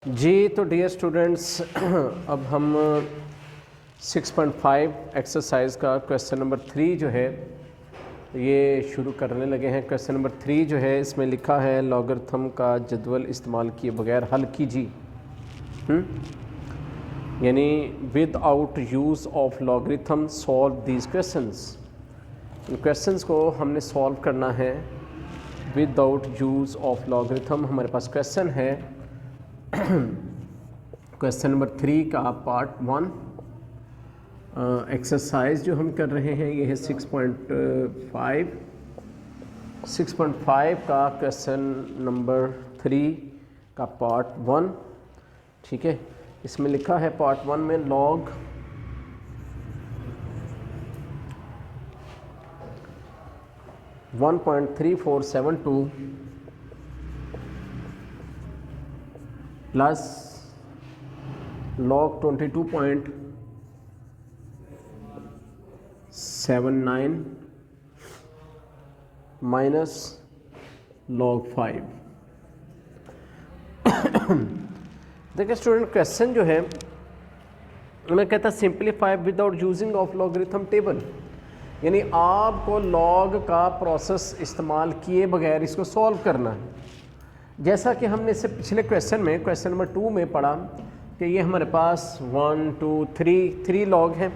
जी तो dear students अब हम 6.5 एक्सरसाइज का क्वेश्चन नंबर 3 जो है ये शुरू करने लगे हैं। क्वेश्चन नंबर 3 जो है इसमें लिखा है लॉगरिथम का जदवल इस्तेमाल किए बगैर हल कीजिए। यानी without use of logarithm solve these questions. In questions को हमने सॉल्व करना है विदाउट यूज़ ऑफ लॉगरिथम। हमारे पास क्वेश्चन है क्वेश्चन नंबर 3 का पार्ट 1 एक्सरसाइज जो हम कर रहे हैं ये है 6.5 का क्वेश्चन नंबर 3 का पार्ट 1। ठीक है, इसमें लिखा है पार्ट 1 में log (1.3472) plus log 22.79 minus log 5। देखिए स्टूडेंट, क्वेश्चन जो है मैं कहता simplify without using of logarithm table, यानी आपको लॉग का प्रोसेस इस्तेमाल किए बगैर इसको सॉल्व करना है। जैसा कि हमने इससे पिछले क्वेश्चन में क्वेश्चन नंबर 2 में पढ़ा कि ये हमारे पास 1 2 3 लॉग हैं।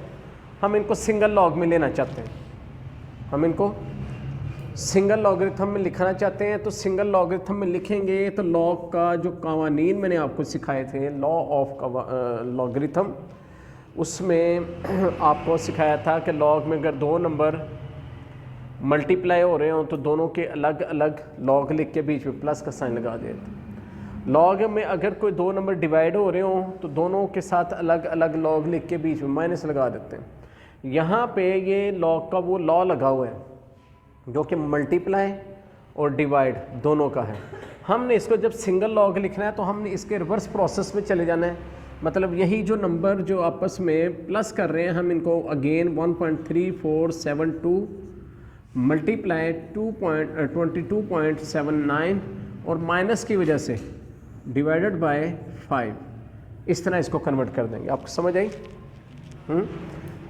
हम इनको सिंगल लॉग में लेना चाहते हैं, हम इनको सिंगल लॉगरिथम में लिखना चाहते हैं। तो सिंगल लॉगरिथम में लिखेंगे तो लॉग का जो कवानीन मैंने आपको सिखाए थे, लॉ ऑफ लॉगरिथम, उसमें आपको सिखाया था कि लॉग में अगर दो नंबर मल्टीप्लाई हो रहे हो तो दोनों के अलग अलग लॉग लिख के बीच में प्लस का साइन लगा देते। लॉग में अगर कोई दो नंबर डिवाइड हो रहे हो तो दोनों के साथ अलग अलग लॉग लिख के बीच में माइनस लगा देते हैं। यहाँ पे ये लॉग का वो लॉ लगा हुआ है जो कि मल्टीप्लाई और डिवाइड दोनों का है। हमने इसको जब सिंगल लॉग लिखना है तो हमने इसके रिवर्स प्रोसेस में चले जाना है। मतलब यही जो नंबर जो आपस में प्लस कर रहे हैं हम इनको अगेन 1.3472 मल्टीप्लाई 22.79 और माइनस की वजह से डिवाइडेड बाय 5, इस तरह इसको कन्वर्ट कर देंगे। आपको समझ आई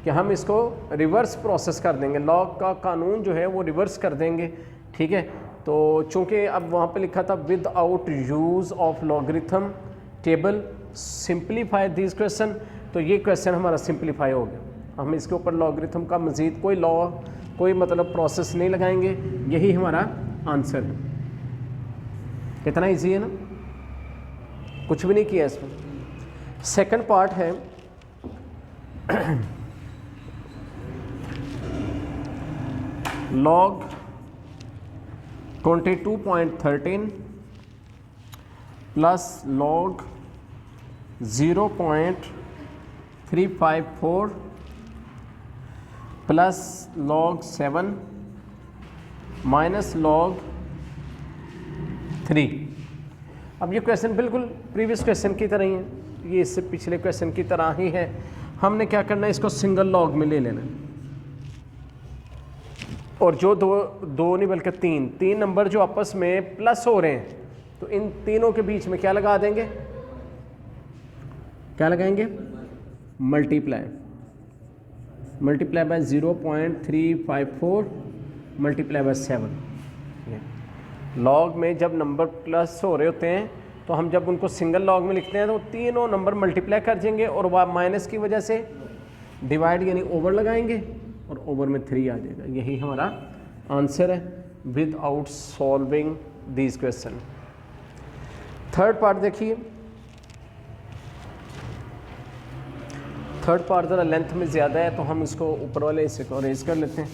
कि हम इसको रिवर्स प्रोसेस कर देंगे, लॉग का कानून जो है वो रिवर्स कर देंगे। ठीक है, तो चूंकि अब वहाँ पे लिखा था without use of logarithm table simplify this question, तो ये क्वेश्चन हमारा सिंप्लीफाई हो गया। हम इसके ऊपर लॉगरिथम का मज़ीद कोई लॉ कोई मतलब प्रोसेस नहीं लगाएंगे, यही हमारा आंसर है। कितना इजी है ना, कुछ भी नहीं किया इसमें। सेकंड पार्ट है log 22.13 plus log 0.354 plus log 7 minus log 3। अब ये क्वेश्चन बिल्कुल प्रीवियस क्वेश्चन की तरह ही है, ये इससे पिछले क्वेश्चन की तरह ही है। हमने क्या करना है, इसको सिंगल लॉग में ले लेना है। और जो दो नहीं बल्कि तीन नंबर जो आपस में प्लस हो रहे हैं तो इन तीनों के बीच में क्या लगा देंगे, क्या लगाएंगे, multiply by 0.354 multiply by 7। Log में जब नंबर प्लस हो रहे होते हैं तो हम जब उनको सिंगल लॉग में लिखते हैं तो तीनों नंबर मल्टीप्लाई कर देंगे और वह माइनस की वजह से डिवाइड यानी ओवर लगाएंगे और ओवर में 3 आ जाएगा। यही हमारा आंसर है without solving this question. Third part देखिए, थर्ड पार्ट ज़रा लेंथ में ज़्यादा है तो हम इसको ऊपर वाले हिस्से को रेज कर लेते हैं।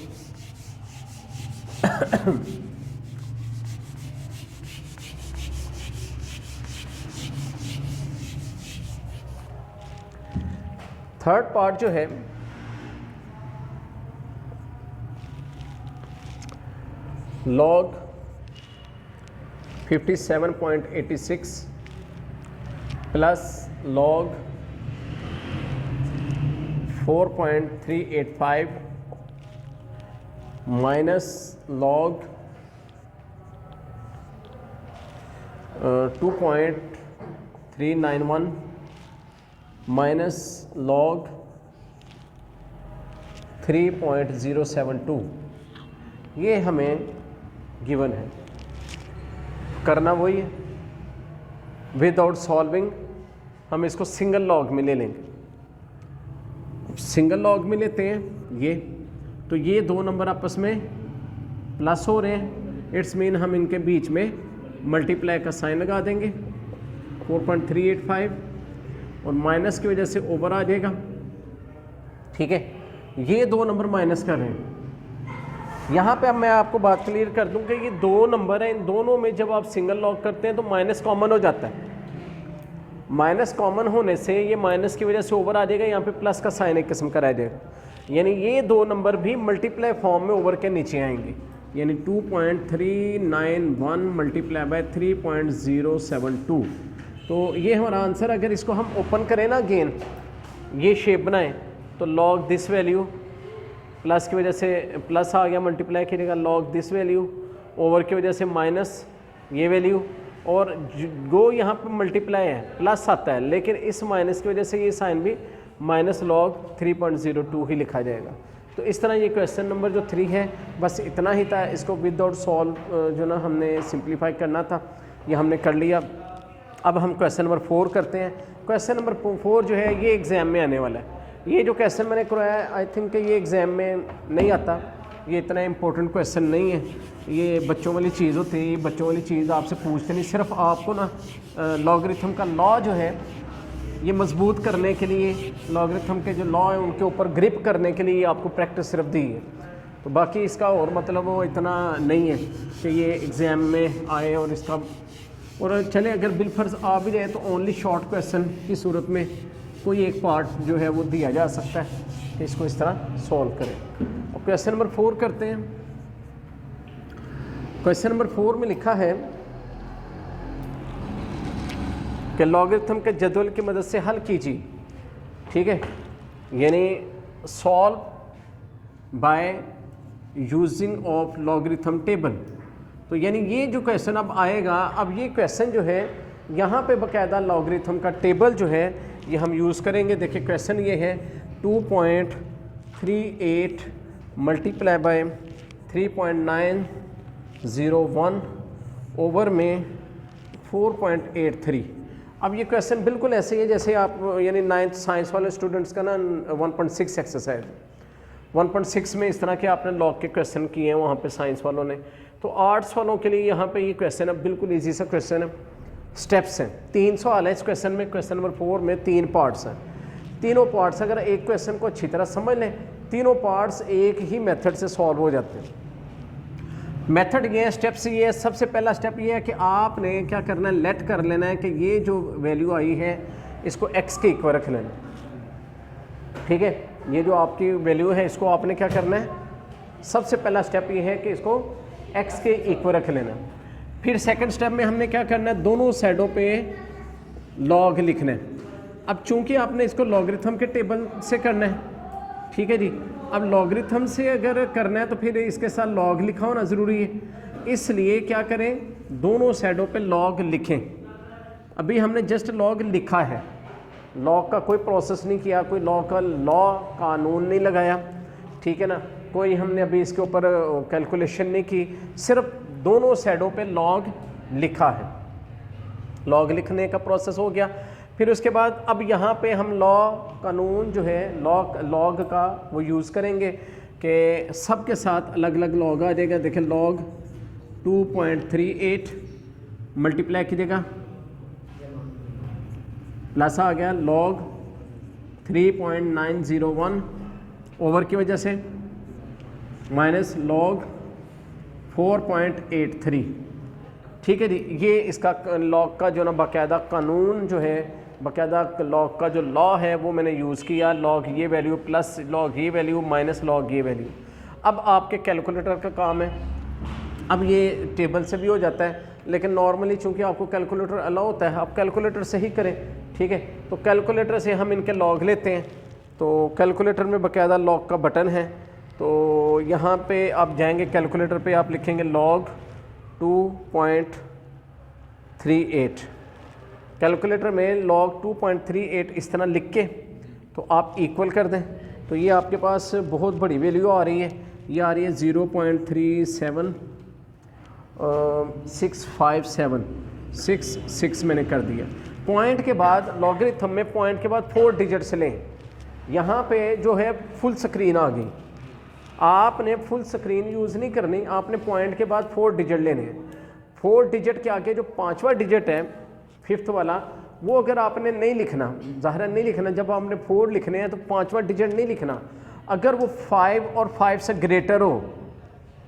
थर्ड पार्ट जो है log 57.86 plus log 4.385 minus log 2.4 391 minus log 3.072, ये हमें गिवन है। करना वही है, विदाउट सॉल्विंग हम इसको सिंगल लॉग में ले लेंगे। सिंगल लॉग में लेते हैं ये, तो ये दो नंबर आपस में प्लस हो रहे हैं, इट्स मीन हम इनके बीच में मल्टीप्लाई का साइन लगा देंगे 4.385, और माइनस की वजह से ओवर आ जाएगा। ठीक है, ये दो नंबर माइनस कर रहे हैं। यहाँ पे अब मैं आपको बात क्लियर कर दूं कि ये दो नंबर हैं, इन दोनों में जब आप सिंगल लॉग करते हैं तो माइनस कॉमन हो जाता है। माइनस कॉमन होने से ये माइनस की वजह से ओवर आ जाएगा, यहाँ पे प्लस का साइन एक किस्म का रह जाएगा, यानी ये दो नंबर भी मल्टीप्लाई फॉर्म में ओवर के नीचे आएंगे, यानी 2.391 मल्टीप्लाई बाय 3.072। तो ये हमारा आंसर। अगर इसको हम ओपन करें ना अगेन, ये शेप बनाएं, तो लॉग दिस वैल्यू, प्लस की वजह से प्लस आ गया, मल्टीप्लाई कीजिएगा लॉग दिस वैल्यू, ओवर की वजह से माइनस ये वैल्यू, और गो यहाँ पे मल्टीप्लाई है, प्लस आता है, लेकिन इस माइनस की वजह से ये साइन भी माइनस लॉग 3.02 ही लिखा जाएगा। तो इस तरह ये क्वेश्चन नंबर जो 3 है, बस इतना ही था। इसको विदाउट सॉल्व जो ना हमने सिंप्लीफाई करना था, ये हमने कर लिया। अब हम क्वेश्चन नंबर 4 करते हैं। क्वेश्चन नंबर 4 जो है ये एग्ज़ाम में आने वाला है। ये जो क्वेश्चन मैंने कराया है, आई थिंक ये एग्ज़ाम में नहीं आता, ये इतना इम्पोर्टेंट क्वेश्चन नहीं है, ये बच्चों वाली चीज़ होती है। ये बच्चों वाली चीज़ आपसे पूछते नहीं, सिर्फ आपको ना लॉगरिथम का लॉ जो है ये मजबूत करने के लिए, लॉगरिथम के जो लॉ है उनके ऊपर ग्रिप करने के लिए आपको प्रैक्टिस सिर्फ दी है। तो बाकी इसका और मतलब वो इतना नहीं है कि ये एग्ज़ाम में आए और इसका, और चले अगर बिलफर्ज आ भी जाए तो ओनली शॉर्ट क्वेश्चन की सूरत में कोई एक पार्ट जो है वो दिया जा सकता है कि इसको इस तरह सॉल्व करें। और क्वेश्चन नंबर 4 करते हैं। क्वेश्चन नंबर 4 में लिखा है कि लॉगरिथम के जदवल की मदद से हल कीजिए। ठीक है, यानी solve by using of logarithm table. तो यानी ये जो क्वेश्चन अब आएगा, अब ये क्वेश्चन जो है यहाँ पे बाकायदा लॉगरिथम का टेबल जो है ये हम यूज़ करेंगे। देखिए क्वेश्चन ये है 2.38 मल्टीप्लाई बाय 3.901 ओवर में 4.83। अब ये क्वेश्चन बिल्कुल ऐसे ही है जैसे आप यानी 9th साइंस वाले स्टूडेंट्स का ना 1.6 एक्सरसाइज 1.6 में इस तरह के आपने लॉग के क्वेश्चन किए हैं वहाँ पे साइंस वालों ने। तो आर्ट्स वालों के लिए यहाँ पे ये क्वेश्चन है बिल्कुल इजी सा क्वेश्चन है। स्टेप्स हैं, 3 सवाल है इस क्वेश्चन में। क्वेश्चन नंबर 4 में 3 पार्ट्स हैं। तीनों पार्ट्स अगर एक क्वेश्चन को अच्छी तरह समझ लें, तीनों पार्ट्स एक ही मेथड से सॉल्व हो जाते हैं। मेथड ये है, स्टेप्स ये है। सबसे पहला स्टेप ये है कि आपने क्या करना है, लेट कर लेना है कि ये जो वैल्यू आई है इसको x के इक्वल रख लेना। ठीक है, ये जो आपकी वैल्यू है इसको आपने क्या करना है, सबसे पहला स्टेप ये है कि इसको x के इक्वल रख लेना। फिर सेकंड स्टेप में हमने क्या करना है, दोनों साइडों पे लॉग लिखना है। अब चूंकि आपने इसको लॉगरिथम के टेबल से करना है, ठीक है जी, अब लॉगरिथम से अगर करना है तो फिर इसके साथ लॉग लिखा होना ज़रूरी है, इसलिए क्या करें, दोनों साइडों पे लॉग लिखें। अभी हमने जस्ट लॉग लिखा है, लॉग का कोई प्रोसेस नहीं किया, कोई लॉ कानून नहीं लगाया, ठीक है ना, कोई हमने अभी इसके ऊपर कैलकुलेशन नहीं की, सिर्फ दोनों साइडों पे लॉग लिखा है। लॉग लिखने का प्रोसेस हो गया। फिर उसके बाद अब यहाँ पे हम लॉ कानून जो है लॉग का वो यूज़ करेंगे कि सब के साथ अलग अलग लॉग आ जाएगा। देखिए लॉग 2.38 मल्टीप्लाई कीजिएगा, प्लस आ गया लॉग 3.901 ओवर की वजह से माइनस लॉग 4.83। ठीक है जी, ये इसका लॉग का जो ना बाकायदा कानून जो है, बाकायदा लॉग का जो लॉ है वो मैंने यूज़ किया। लॉग ये वैल्यू प्लस लॉग ये वैल्यू माइनस लॉग ये वैल्यू। अब आपके कैलकुलेटर का काम है, अब ये टेबल से भी हो जाता है, लेकिन नॉर्मली चूंकि आपको कैलकुलेटर अलाउ होता है आप कैलकुलेटर से ही करें। ठीक है, तो कैलकुलेटर से हम इनके लॉग लेते हैं। तो कैलकुलेटर में बाकायदा लॉग का बटन है, तो यहाँ पे आप जाएंगे कैलकुलेटर पे, आप लिखेंगे लॉग 2.38। कैलकुलेटर में log 2.38 इस तरह लिख के तो आप इक्वल कर दें, तो ये आपके पास बहुत बड़ी वैल्यू आ रही है, ये आ रही है 0.37657 मैंने कर दिया। पॉइंट के बाद लॉगरिथम में पॉइंट के बाद 4 डिजिट्स लें। यहाँ पे जो है फुल स्क्रीन आ गई, आपने फुल स्क्रीन यूज़ नहीं करनी, आपने पॉइंट के बाद 4 डिजिट लेने हैं। 4 डिजिट के आगे जो 5वां डिजिट है 5th वाला, वो अगर आपने नहीं लिखना, ज़ाहिर नहीं लिखना, जब आपने 4 लिखने हैं तो 5वां डिजिट नहीं लिखना। अगर वो 5 और 5 से ग्रेटर हो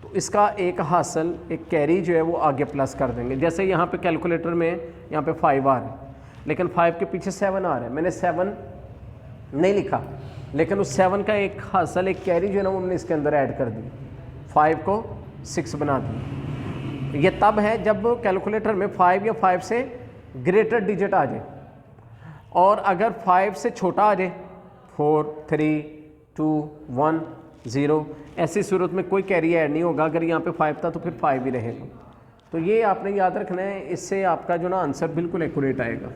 तो इसका एक हासिल, एक कैरी जो है वो आगे प्लस कर देंगे। जैसे यहाँ पे कैलकुलेटर में यहाँ पे 5 आ रहा है, लेकिन 5 के पीछे 7 आ रहा है, मैंने 7 नहीं लिखा, लेकिन उस 7 का एक हासिल, एक कैरी जो है ना उन्होंने इसके अंदर ऐड कर दी, 5 को 6 बना दी। ये तब है जब कैलकुलेटर में 5 या 5 से ग्रेटर डिजिट आ जाए, और अगर 5 से छोटा आ जाए 4, 3, 2, 1, 0, ऐसी सूरत में कोई कैरी ऐड नहीं होगा। अगर यहाँ पे 5 था तो फिर 5 ही रहेगा। तो ये आपने याद रखना है, इससे आपका जो ना आंसर बिल्कुल एक्यूरेट आएगा।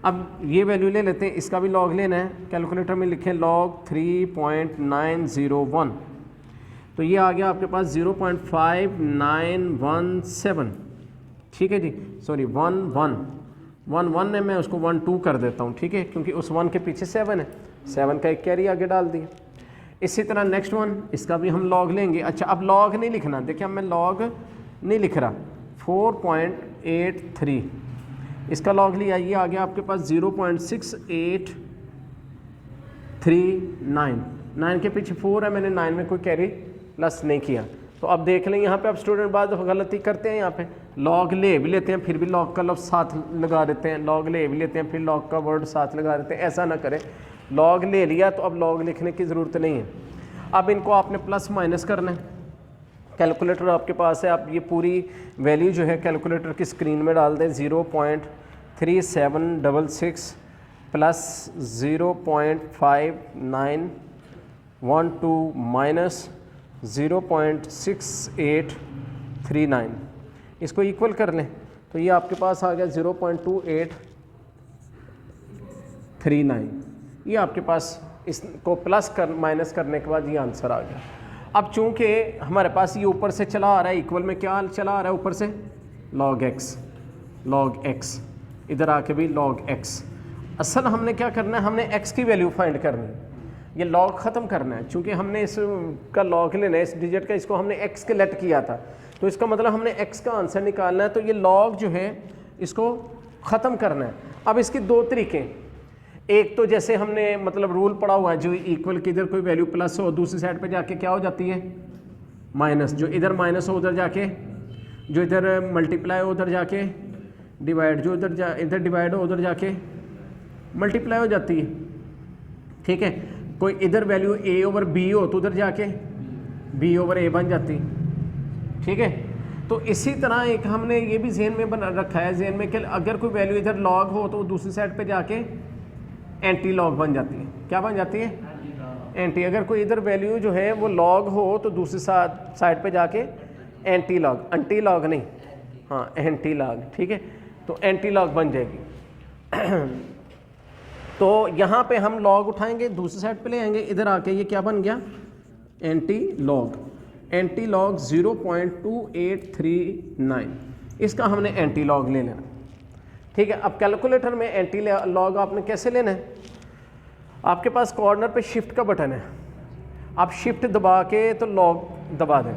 अब ये वैल्यू ले लेते हैं, इसका भी लॉग लेना है। कैलकुलेटर में लिखें log 3.901, तो ये आ गया आपके पास 0.5917, ठीक है जी, सॉरी 11 है, मैं उसको 12 कर देता हूँ, ठीक है, क्योंकि उस 1 के पीछे 7 है, 7 का एक कैरी आगे डाल दिया। इसी तरह नेक्स्ट वन, इसका भी हम लॉग लेंगे। अच्छा, अब लॉग नहीं लिखना, देखिए अब मैं लॉग नहीं लिख रहा, 4.83 इसका लॉग लिया, ये आ गया आपके पास 0.6839, 9 के पीछे 4 है, मैंने 9 में कोई कैरी प्लस नहीं किया। तो अब देख लें यहाँ पे, अब स्टूडेंट बाद गलती करते हैं, यहाँ पे लॉग ले भी लेते हैं फिर भी लॉग का लफ्ज़ साथ लगा देते हैं, लॉग ले भी लेते हैं फिर लॉग का वर्ड साथ लगा देते हैं। ऐसा ना करें, लॉग ले लिया तो अब लॉग लिखने की ज़रूरत नहीं है। अब इनको आपने प्लस माइनस करना है। कैलकुलेटर आपके पास है, आप ये पूरी वैल्यू जो है कैलकुलेटर की स्क्रीन में डाल दें, 0.3766 प्लस 0.5912 माइनस 0.6839, इसको इक्वल कर लें तो ये आपके पास आ गया 0.2839। ये आपके पास इसको प्लस कर माइनस करने के बाद ये आंसर आ गया। अब चूंकि हमारे पास ये ऊपर से चला आ रहा है, इक्वल में क्या चला आ रहा है ऊपर से, log x, इधर आके भी log x। असल हमने क्या करना है, हमने x की वैल्यू फाइंड करनी है, ये log ख़त्म करना है। चूंकि हमने इसका log लेना है, इस डिजिट का, इसको हमने x के लेट किया था, तो इसका मतलब हमने x का आंसर निकालना है, तो ये log जो है इसको ख़त्म करना है। अब इसके 2 तरीके, एक तो जैसे हमने मतलब रूल पढ़ा हुआ है, जो इक्वल की इधर कोई वैल्यू प्लस हो, दूसरी साइड पे जाके क्या हो जाती है, माइनस, जो इधर माइनस हो उधर जाके, जो इधर मल्टीप्लाई हो उधर जाके डिवाइड, जो इधर डिवाइड हो उधर जाके मल्टीप्लाई हो जाती है, ठीक है। कोई इधर वैल्यू a ओवर b हो तो उधर जाके b ओवर a बन जाती, ठीक है। तो इसी तरह एक हमने ये भी ज़हन में बना रखा है, ज़हन में कि अगर कोई वैल्यू इधर लॉग हो तो दूसरी साइड पे जाके एंटी लॉग बन जाती है। क्या बन जाती है, एंटी। अगर कोई इधर वैल्यू जो है वो लॉग हो तो दूसरी साइड पे जाके एंटी लॉग, अंटी लॉग नहीं, हाँ एंटी लॉग, ठीक है, तो एंटी लॉग बन जाएगी। तो यहाँ पे हम लॉग उठाएंगे, दूसरी साइड पे ले आएंगे, इधर आके ये क्या बन गया, एंटी लॉग 0.2839, इसका हमने एंटी लॉग ले लेना, ठीक है। अब कैलकुलेटर में एंटी लॉग आपने कैसे लेना है, आपके पास कॉर्नर पे शिफ्ट का बटन है, आप शिफ्ट दबा के तो लॉग दबा दें,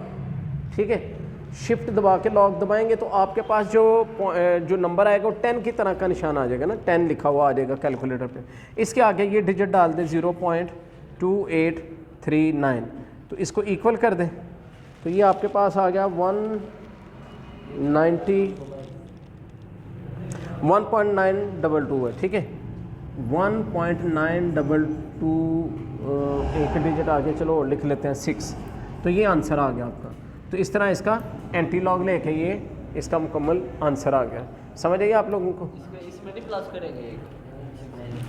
ठीक है। शिफ्ट दबा के लॉग दबाएंगे तो आपके पास जो नंबर आएगा वो 10 की तरह का निशान आ जाएगा ना, 10 लिखा हुआ आ जाएगा कैलकुलेटर पे। इसके आगे ये डिजिट डाल दें 0.2839, तो इसको इक्वल कर दें तो ये आपके पास आ गया 1.922 है, ठीक है, 1.922, एक डिजिट आगे चलो लिख लेते हैं 6, तो ये आंसर आ गया आपका। तो इस तरह इसका एंटी लॉग लेके ये इसका मुकम्मल आंसर आ गया। समझ आइए आप लोगों को। इसमें नहीं प्लस करेंगे,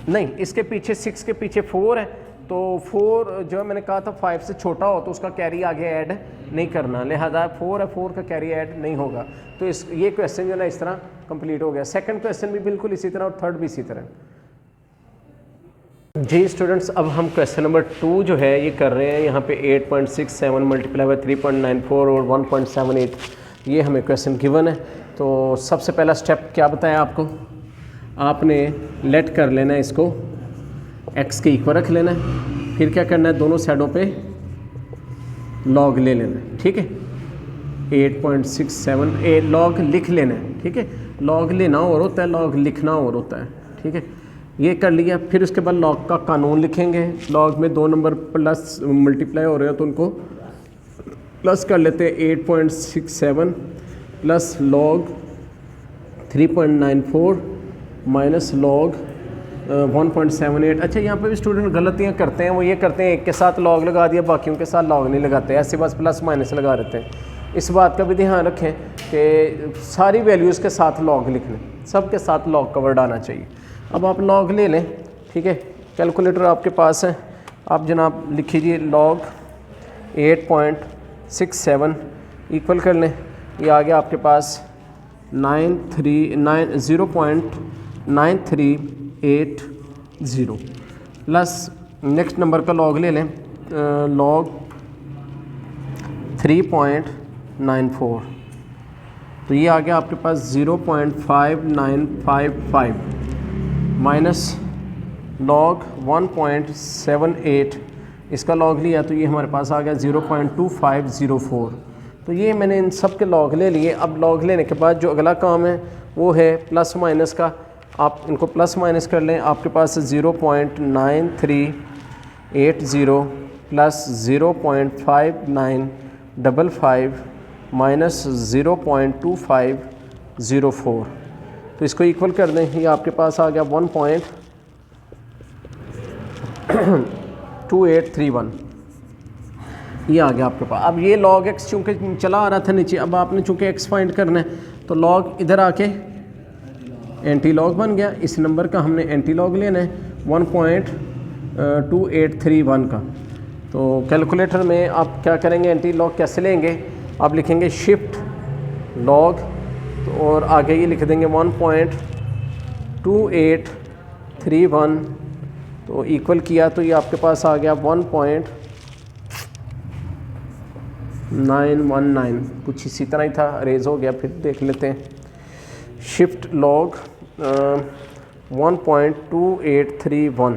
नहीं, इसके पीछे 6 के पीछे 4 है तो 4 जो मैंने कहा था 5 से छोटा हो तो उसका कैरी आगे ऐड नहीं करना, लिहाजा 4 है, 4 का कैरी ऐड नहीं होगा। तो ये क्वेश्चन जो है ना इस तरह कंप्लीट हो गया। सेकंड क्वेश्चन भी बिल्कुल इसी तरह और थर्ड भी इसी तरह। जी स्टूडेंट्स, अब हम क्वेश्चन नंबर 2 जो है ये कर रहे हैं। यहाँ पे 8.67 मल्टीप्लाई बाय 3.94 और 1.78 ये हमें क्वेश्चन गिवन है। तो सबसे पहला स्टेप क्या बताया आपको, आपने लेट कर लेना है इसको x के इक्वल रख लेना है, फिर क्या करना है दोनों साइडों पे लॉग ले लेना है, ठीक है। 8.67 लॉग लिख लेना है, ठीक है। लॉग लेना और होता है, लॉग लिखना और होता है, ठीक है। ये कर लिया, फिर उसके बाद लॉग का कानून लिखेंगे। लॉग में 2 नंबर प्लस मल्टीप्लाई हो रहे हो तो उनको प्लस कर लेते हैं। 8.67 प्लस लॉग 3.94 माइनस लॉग 1.78। अच्छा, यहाँ पे भी स्टूडेंट गलतियाँ करते हैं, वो ये करते हैं एक के साथ लॉग लगा दिया, बाकियों के साथ लॉग नहीं लगाते, ऐसे बस प्लस माइनस लगा देते हैं। इस बात का भी ध्यान रखें कि सारी वैल्यूज़ के साथ लॉग लिख लें, सब के साथ लॉग का वर्ड आना चाहिए। अब आप लॉग ले लें, ठीक है। कैलकुलेटर आपके पास है, आप जनाब लिखिए लॉग 8.67 इक्वल कर लें, ये आ गया आपके पास 0.9380 प्लस नेक्स्ट नंबर का लॉग ले लें, लॉग 3.94, तो ये आ गया आपके पास 0.5955 माइनस लॉग 1.78, इसका लॉग लिया तो ये हमारे पास आ गया 0.2504। तो ये मैंने इन सब के लॉग ले लिए। अब लॉग लेने के बाद जो अगला काम है वो है प्लस माइनस का। आप इनको प्लस माइनस कर लें, आपके पास 0.9380 प्लस 0.5955 माइनस 0.2504, तो इसको इक्वल कर दें, ये आपके पास आ गया 1.2831, ये आ गया आपके पास। अब ये log x चूँकि चला आ रहा था नीचे, अब आपने चूँकि x फाइंड करना है तो log इधर आके एंटी लॉग बन गया। इस नंबर का हमने एंटी लॉग लेना है 1.2831 का। तो कैलकुलेटर में आप क्या करेंगे, एंटी लॉग कैसे लेंगे, आप लिखेंगे शिफ्ट लॉग, तो और आगे ये लिख देंगे 1.2831, तो इक्वल किया तो ये आपके पास आ गया 1.919, कुछ इसी तरह ही था, रेज हो गया, फिर देख लेते हैं। शिफ्ट लॉग 1.2831,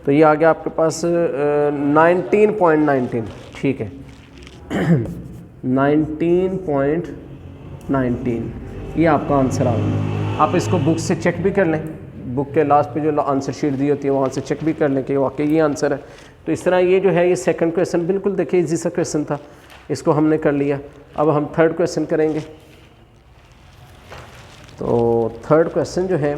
तो ये आ गया आपके पास 19.19, ठीक है। 19.19 ये आपका आंसर आ गया। आप इसको बुक से चेक भी कर लें, बुक के लास्ट पे जो आंसर शीट दी होती है वहाँ से चेक भी कर लें कि वाकई ये आंसर है। तो इस तरह ये जो है ये सेकंड क्वेश्चन बिल्कुल देखिए इजी सा क्वेश्चन था, इसको हमने कर लिया। अब हम थर्ड क्वेश्चन करेंगे। तो थर्ड क्वेश्चन जो है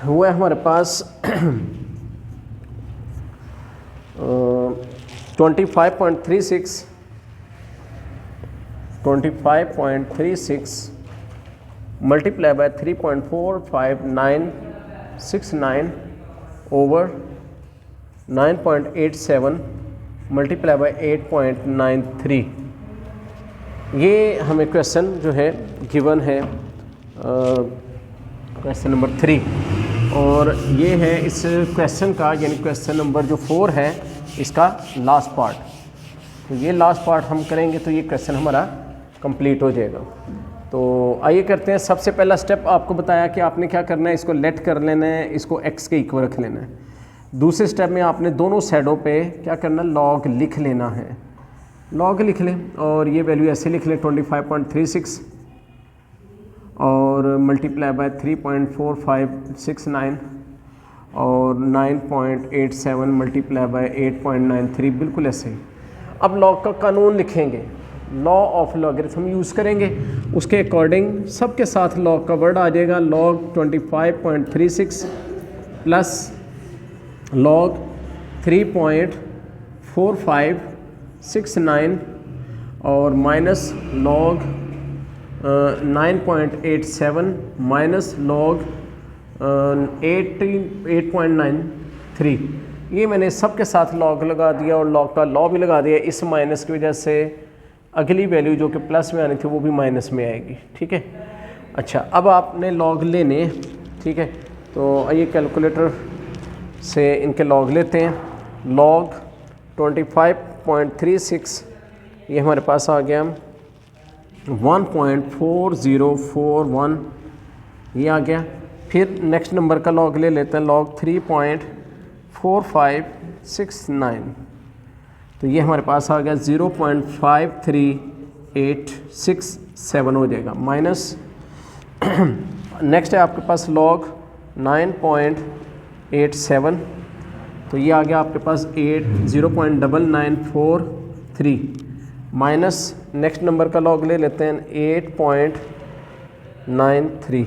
वो है हमारे पास 25.36 multiply by 3.4569 over 9.87 multiply by 8.93। ये हमें क्वेश्चन जो है गिवन है क्वेश्चन नंबर 3, और ये है इस क्वेश्चन का यानी क्वेश्चन नंबर जो 4 है इसका लास्ट पार्ट। तो ये लास्ट पार्ट हम करेंगे तो ये क्वेश्चन हमारा कंप्लीट हो जाएगा। तो आइए करते हैं। सबसे पहला स्टेप आपको बताया कि आपने क्या करना है, इसको लेट कर लेना है, इसको x के इक्वल रख लेना है। दूसरे स्टेप में आपने दोनों साइडों पे क्या करना है, लॉग लिख लेना है। लॉग लिख लें और ये वैल्यू ऐसे लिख लें 25.36 और मल्टीप्लाई बाय 3.4569 और 9.87 मल्टीप्लाई बाय 8.93, बिल्कुल ऐसे ही। अब लॉग का कानून लिखेंगे, लॉ ऑफ लॉगरिथम यूज़ करेंगे, उसके अकॉर्डिंग सबके साथ लॉग का वर्ड आ जाएगा। लॉग 25.36 प्लस लॉग 3.4569 और माइनस लॉग 9.87 माइनस लॉग 8.93, ये मैंने सब के साथ लॉग लगा दिया और लॉग का लॉ भी लगा दिया। इस माइनस की वजह से अगली वैल्यू जो कि प्लस में आनी थी वो भी माइनस में आएगी, ठीक है। अच्छा, अब आपने लॉग लेने, ठीक है, तो आइए कैलकुलेटर से इनके लॉग लेते हैं। लॉग 25.36 ये हमारे पास आ गया 1.4041, ये आ गया। फिर नेक्स्ट नंबर का लॉग ले लेते हैं, लॉग 3.4569, तो ये हमारे पास आ गया 0.53867 हो जाएगा। माइनस नेक्स्ट है आपके पास लॉग 9.87, तो ये आ गया आपके पास 0.9943 माइनस नेक्स्ट नंबर का लॉग ले लेते हैं 8.93,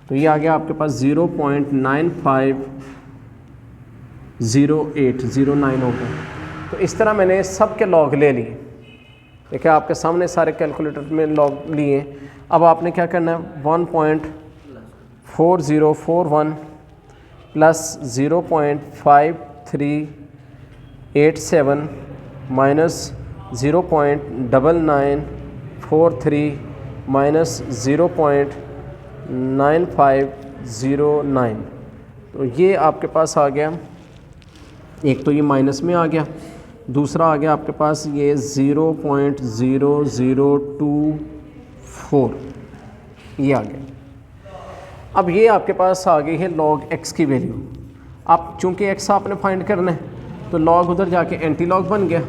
तो ये आ गया आपके पास 0.950809 हो गया। तो इस तरह मैंने सब के लॉग ले लिए, देखिए आपके सामने सारे कैलकुलेटर में लॉग लिए। अब आपने क्या करना है, 1.4041 प्लस 0.5387 माइनस 0.9943 माइनस 0.9509, तो ये आपके पास आ गया। एक तो ये माइनस में आ गया, दूसरा आ गया आपके पास ये 0.0024, ये आ गया। अब ये आपके पास आ गई है लॉग x की वैल्यू। अब चूंकि x आपने फाइंड करना है तो लॉग उधर जाके एंटी लॉग बन गया,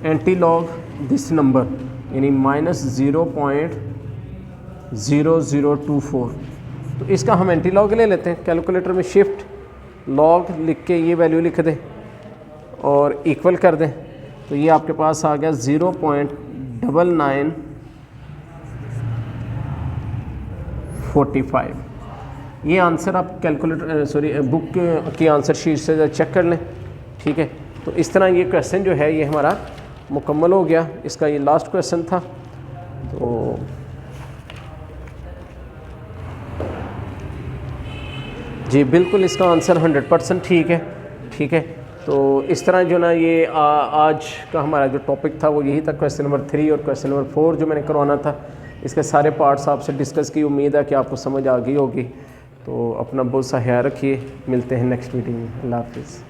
एंटी लॉग दिस नंबर यानी माइनस 0.0024, तो इसका हम एंटी लॉग ले लेते हैं। कैलकुलेटर में शिफ्ट लॉग लिख के ये वैल्यू लिख दें और इक्वल कर दें, तो ये आपके पास आ गया 0.9945। ये आंसर आप कैलकुलेटर बुक की आंसर शीट से चेक कर लें, ठीक है। तो इस तरह ये क्वेश्चन जो है ये हमारा मुकम्मल हो गया। इसका ये लास्ट क्वेश्चन था, तो जी बिल्कुल इसका आंसर 100% ठीक है, ठीक है। तो इस तरह जो ना ये आज का हमारा जो टॉपिक था वो यही था। क्वेश्चन नंबर 3 और क्वेश्चन नंबर 4 जो मैंने करवाना था, इसके सारे पार्ट्स आपसे डिस्कस की। उम्मीद है कि आपको समझ आ गई होगी। तो अपना बहुत सा ख्याल रखिए, मिलते हैं नेक्स्ट मीटिंग में। अल्लाह हाफिज़।